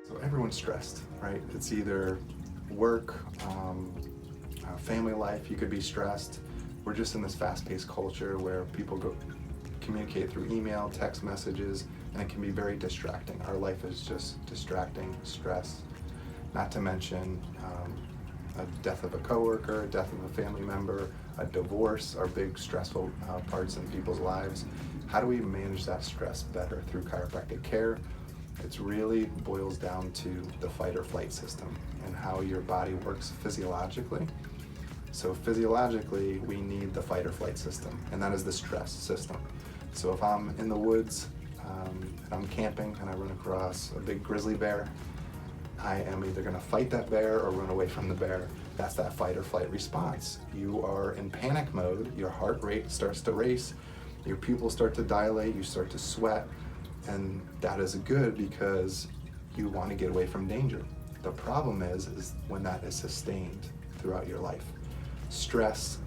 So everyone's stressed, right? It's either work, family life, you could be stressed. We're just in this fast-paced culture where people go communicate through email, text messages, and it can be very distracting. Our life is just distracting, stress, not to mention a death of a coworker, a death of a family member, a divorce are big stressful parts in people's lives. How do we manage that stress better through chiropractic care? It really boils down to the fight or flight system and how your body works physiologically. So physiologically, we need the fight or flight system, and that is the stress system. So if I'm in the woods and I'm camping and I run across a big grizzly bear, I am either gonna fight that bear or run away from the bear. That's that fight or flight response. You are in panic mode, your heart rate starts to race, your pupils start to dilate, you start to sweat, and that is good because you wanna get away from danger. The problem is when that is sustained throughout your life. Stress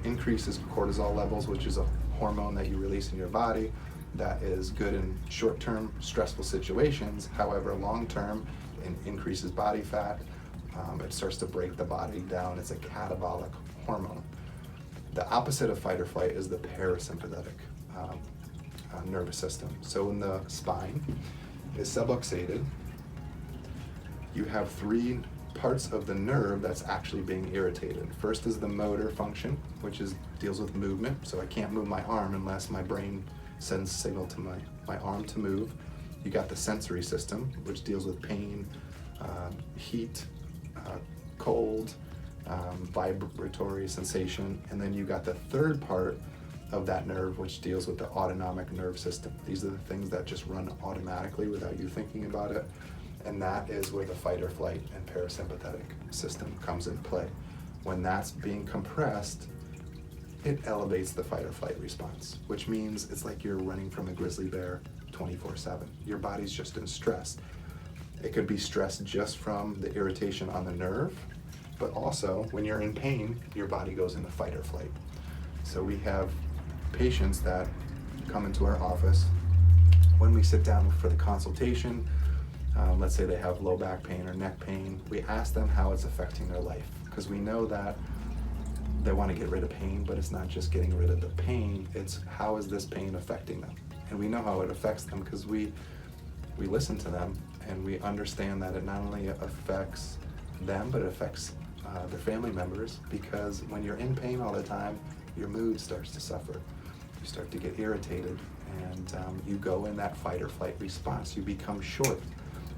increases cortisol levels, which is a hormone that you release in your body that is good in short-term stressful situations. However, long-term, it increases body fat. It starts to break the body down. It's a catabolic hormone. The opposite of fight or flight is the parasympathetic nervous system. So when the spine is subluxated, you have three parts of the nerve that's actually being irritated. First is the motor function, which deals with movement. So I can't move my arm unless my brain sends signal to my arm to move. You got the sensory system, which deals with pain, heat, cold, vibratory sensation. And then you got the third part of that nerve, which deals with the autonomic nerve system. These are the things that just run automatically without you thinking about it. And that is where the fight or flight and parasympathetic system comes in play. When that's being compressed, it elevates the fight or flight response, which means it's like you're running from a grizzly bear 24/7. Your body's just in stress. It could be stress just from the irritation on the nerve, but also when you're in pain, your body goes into fight or flight. So we have patients that come into our office. When we sit down for the consultation, let's say they have low back pain or neck pain, we ask them how it's affecting their life, because we know that they want to get rid of pain, but it's not just getting rid of the pain, it's how is this pain affecting them. And we know how it affects them because we listen to them and we understand that it not only affects them, but it affects their family members, because when you're in pain all the time, your mood starts to suffer. You start to get irritated and you go in that fight or flight response. You become short.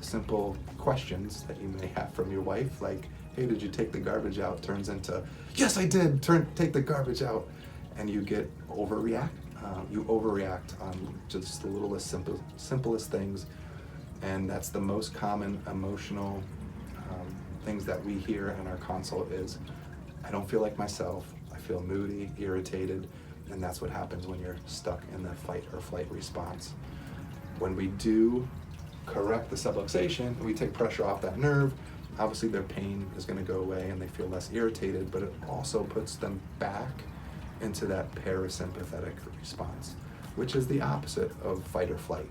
Simple questions that you may have from your wife, like, hey, did you take the garbage out, turns into, yes, I did, take the garbage out. And you get overreact. You overreact on just the littlest, simplest things. And that's the most common emotional things that we hear in our consult is, I don't feel like myself, I feel moody, irritated, and that's what happens when you're stuck in the fight or flight response. When we do correct the subluxation, we take pressure off that nerve, obviously their pain is going to go away and they feel less irritated, but it also puts them back into that parasympathetic response, which is the opposite of fight or flight.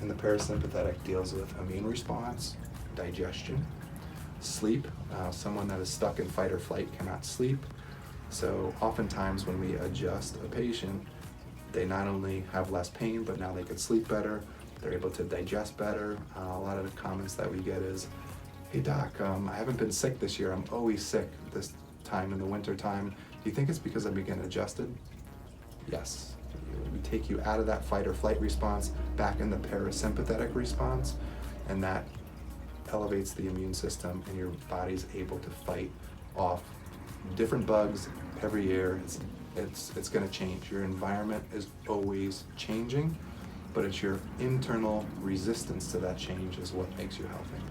And the parasympathetic deals with immune response, digestion, sleep. Someone that is stuck in fight or flight cannot sleep. So oftentimes when we adjust a patient, they not only have less pain, but now they can sleep better. They're able to digest better. A lot of the comments that we get is, hey doc, I haven't been sick this year. I'm always sick this time in the winter time. Do you think it's because I'm getting adjusted? Yes. We take you out of that fight or flight response, back in the parasympathetic response, and that elevates the immune system and your body's able to fight off different bugs every year. It's going to change. Your environment is always changing, but it's your internal resistance to that change is what makes you healthy.